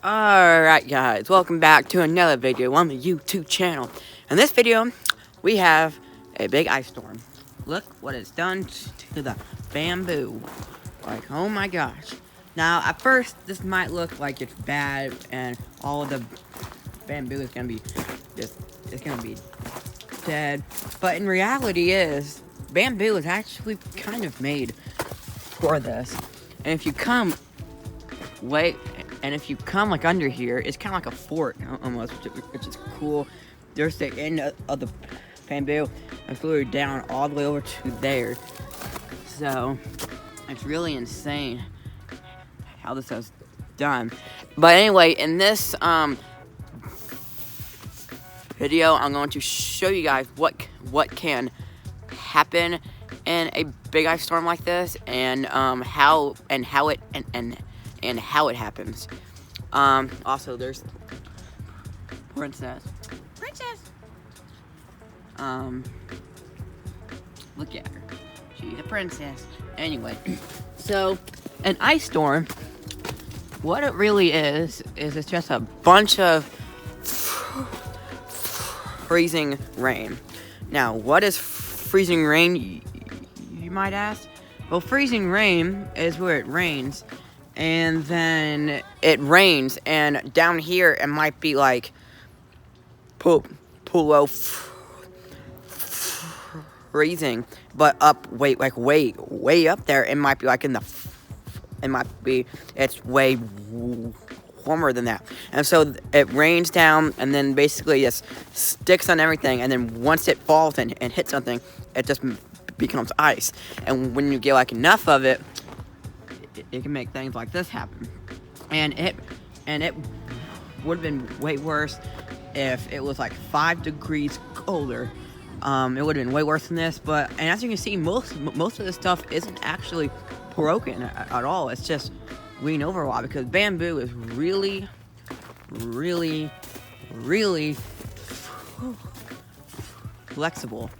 Alright guys, welcome back to another video on the YouTube channel. In this video, we have a big ice storm. Look what it's done to the bamboo. Like, oh my gosh. Now, at first, this might look like it's bad and all of the bamboo is gonna be it's gonna be dead. But in reality bamboo is actually kind of made for this. And if you come if you come like under here, it's kind of like a fort almost, which is cool. There's the end of the bamboo and flew down all the way over to there. So it's really insane how this is done. But anyway, in this video, I'm going to show you guys what can happen in a big ice storm like this, and how it happens. Also, there's Princess. Look at her. She's a princess. Anyway, so an ice storm, what it really is it's just a bunch of freezing rain. Now, what is freezing rain, you might ask? Well, freezing rain is where it rains, and then it rains, and down here it might be like below freezing, but up way up there it might be like it's way warmer than that. And so it rains down, and then basically just sticks on everything, and then once it falls and hits something, it just becomes ice. And when you get like enough of it, it can make things like this happen. And it would have been way worse if it was like 5 degrees colder. It would have been way worse than this. But as you can see, most of this stuff isn't actually broken at all. It's just leaned over a lot, because bamboo is really flexible.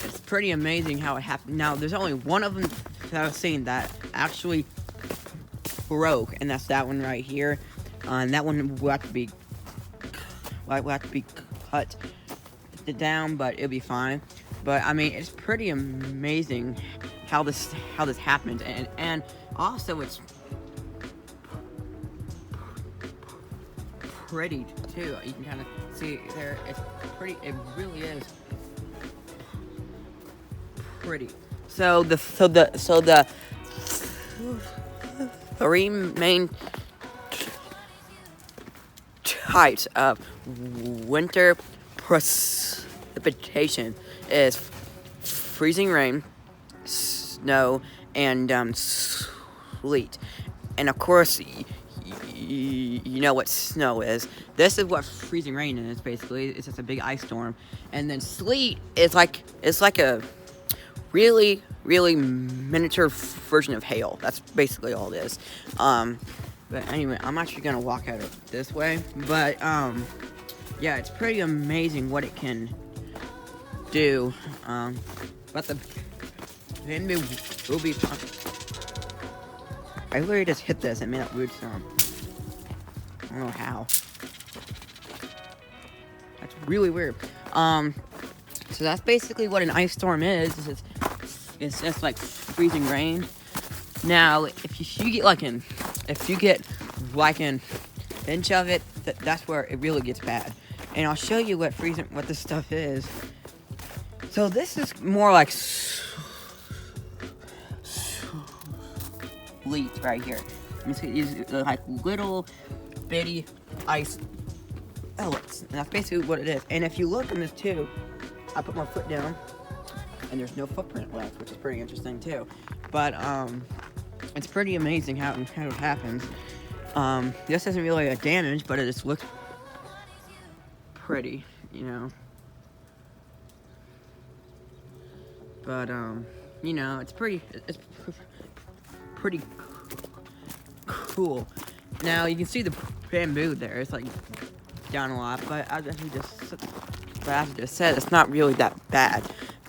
It's pretty amazing how it happened. Now, there's only one of them that I've seen that actually broke, and that's that one right here. And that one will have to be cut down, but it'll be fine. But I mean, it's pretty amazing how this happened, and also it's pretty too. You can kind of see there. It's pretty. It really is pretty. So the three main types of winter precipitation is freezing rain, snow, and sleet. And of course, you know what snow is. This is what freezing rain is, basically. It's just a big ice storm. And then sleet is like a really miniature version of hail. That's basically all it is. But anyway, I'm actually gonna walk out of this way. But yeah, it's pretty amazing what it can do. But the bamboo will be fun. I literally just hit this and made that weird sound. I don't know how. That's really weird. So that's basically what an ice storm is. It's just like freezing rain. Now, if you get like an inch of it, that's where it really gets bad. And I'll show you what this stuff is. So this is more like sleet right here. You see these like little bitty ice pellets, and that's basically what it is. And if you look in this too, I put my foot down, and there's no footprint left, which is pretty interesting too. But it's pretty amazing how it happens. This isn't really a damage, but it just looks pretty, you know. But you know, it's pretty cool. Now you can see the bamboo there. It's like down a lot, but as I just said, it's not really that bad.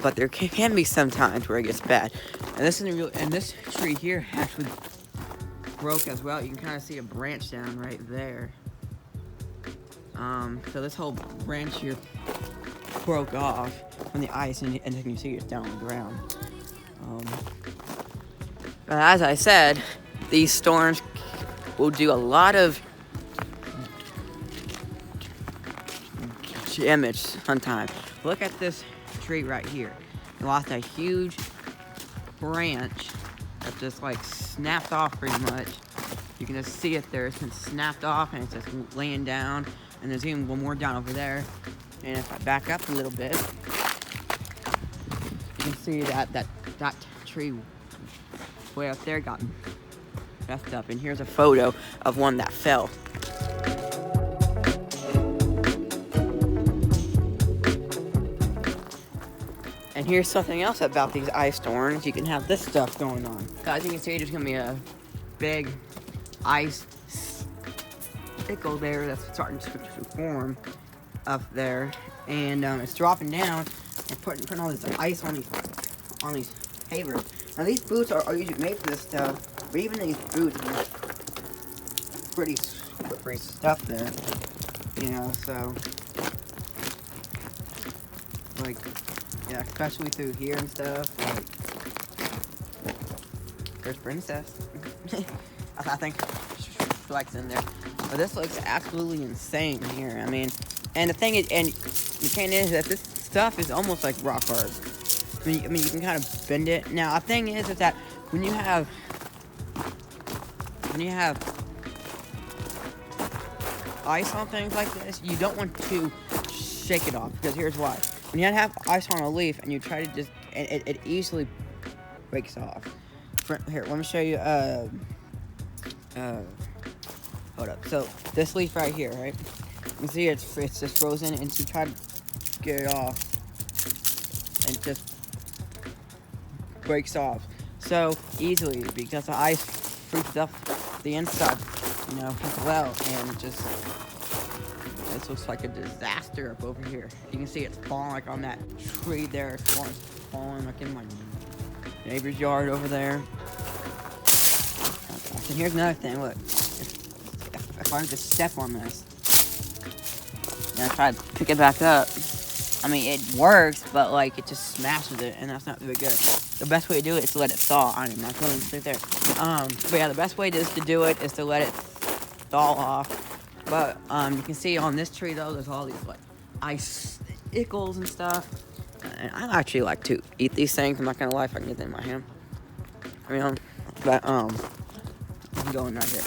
But there can be some times where it gets bad. And this isn't real. And this tree here actually broke as well. You can kind of see a branch down right there. So this whole branch here broke off from the ice, and you can see it down on the ground. But as I said, these storms will do a lot of damage sometimes. Look at this tree right here. It lost a huge branch that just like snapped off pretty much. You can just see it there. It's been snapped off and it's just laying down. And there's even one more down over there. And if I back up a little bit, you can see that tree way up there got messed up. And here's a photo of one that fell. And here's something else about these ice storms. You can have this stuff going on. As you can see, there's gonna be a big ice sickle there that's starting to form up there, and it's dropping down and putting all this ice on these pavers. Now these boots are usually made for this stuff, but even these boots are pretty slippery stuff there, you know. So like, yeah, especially through here and stuff. Like, there's Princess. I think she likes in there. But this looks absolutely insane here. I mean, and the thing is, and the thing is that this stuff is almost like rock hard. I mean, you can kind of bend it. Now, the thing is that when you have ice on things like this, you don't want to shake it off, because here's why. When you have ice on a leaf and you try to just, it easily breaks off. Here, let me show you. Hold up. So this leaf right here, right? You can see it's just frozen, and you try to get it off, and it just breaks off so easily because the ice freezes up the inside, you know, as well, and it just, this looks like a disaster up over here. You can see it's falling like on that tree there. It's falling like in my neighbor's yard over there. And here's another thing. Look, if I were to step on this and I try to pick it back up, I mean, it works, but like it just smashes it, and that's not very good. The best way to do it is to let it thaw. I mean, that's really right there. But yeah, the best way to do it is to let it thaw off. But you can see on this tree though, there's all these like icicles and stuff. And I actually like to eat these things. I'm not gonna lie, if I can get them in my hand. I mean, but I'm going right here.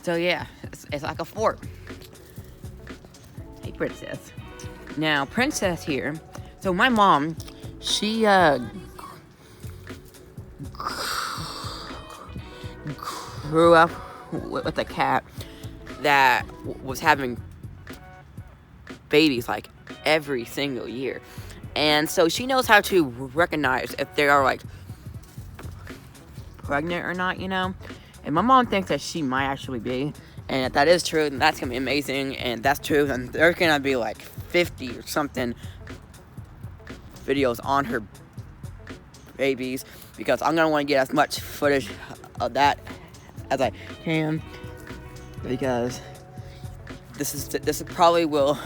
So yeah, it's like a fort. Hey, Princess. Now, Princess here. So my mom, she grew up with a cat that was having babies like every single year, and so she knows how to recognize if they are like pregnant or not, you know. And my mom thinks that she might actually be, and if that is true, then that's gonna be amazing. And that's true, then there's gonna be like 50 or something videos on her babies, because I'm gonna want to get as much footage of that as I can, because this probably will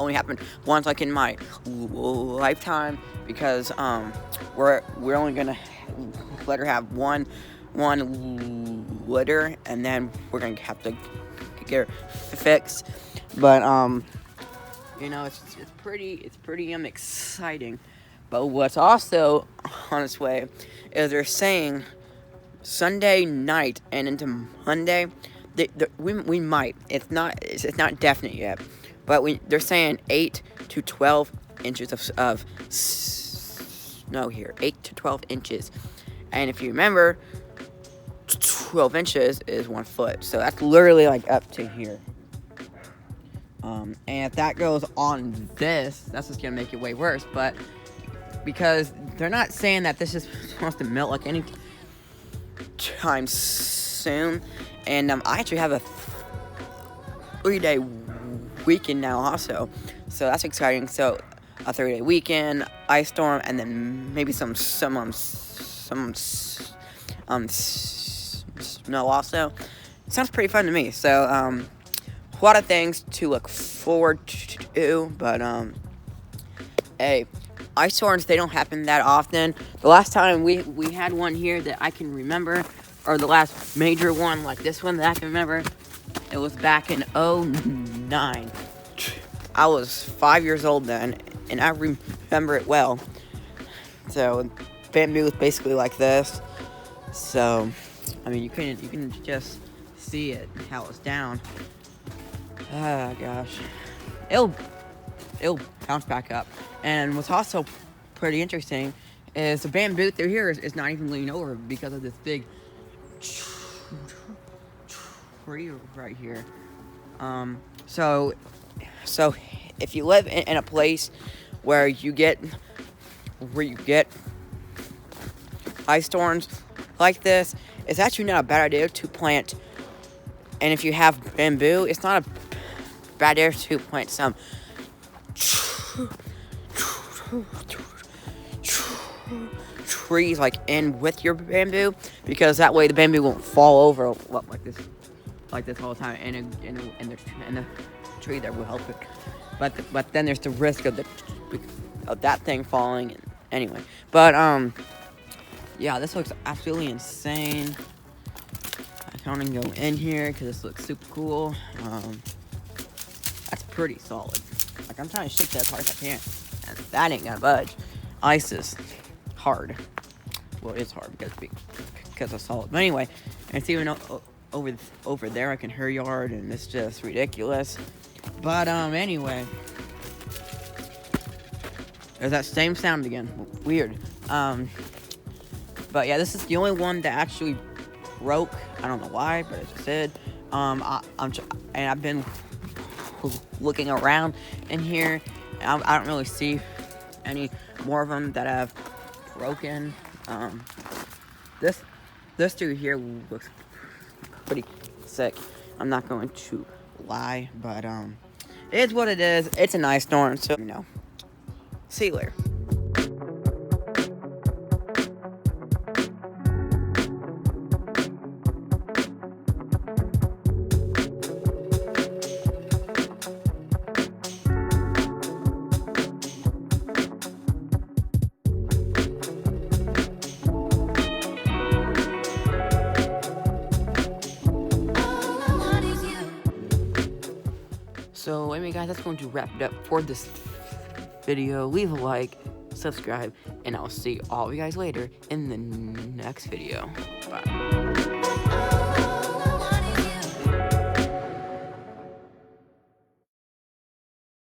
only happen once, like in my lifetime, because we're only gonna let her have one litter, and then we're gonna have to get her fixed. But you know, it's pretty exciting. But what's also on its way is they're saying Sunday night and into Monday, we might. It's not definite yet, but they're saying 8 to 12 inches of snow here. 8 to 12 inches, and if you remember, 12 inches is 1 foot, so that's literally like up to here. And if that goes on that's just gonna make it way worse. But because they're not saying that this is supposed to melt like any time soon, and I actually have a 3-day weekend now also, so that's exciting. So a 3-day weekend, ice storm, and then maybe some snow also. Sounds pretty fun to me. So a lot of things to look forward to, but hey, ice storms, they don't happen that often. The last time we had one here that I can remember, or the last major one like this one that I can remember, it was back in 2009. I was 5 years old then, and I remember it well. So bamboo was basically like this. So I mean, you can just see it, how it's down. Oh gosh, it'll bounce back up. And what's also pretty interesting is the bamboo through here is not even leaning over because of this big tree right here. So if you live in a place where you get ice storms like this, it's actually not a bad idea to plant. And if you have bamboo, it's not a bad idea to plant some trees like in with your bamboo, because that way the bamboo won't fall over like this all the time, and the tree there will help it. But then there's the risk of that thing falling. Anyway, but yeah, this looks absolutely insane. I can't even go in here because this looks super cool. That's pretty solid. Like, I'm trying to shake that as hard as I can, and that ain't gonna budge. Ice is hard. Well, it's hard because it's solid. But anyway, and it's even over there, I can hear yard, and it's just ridiculous. But anyway, there's that same sound again. Weird. But yeah, this is the only one that actually broke. I don't know why, but it just did. And I've been looking around in here. I don't really see any more of them that have broken. This dude here looks pretty sick. I'm not going to lie, but it is what it is. It's a nice storm, so see you later. So anyway, guys, that's going to wrap it up for this video. Leave a like, subscribe, and I'll see all of you guys later in the next video. Bye.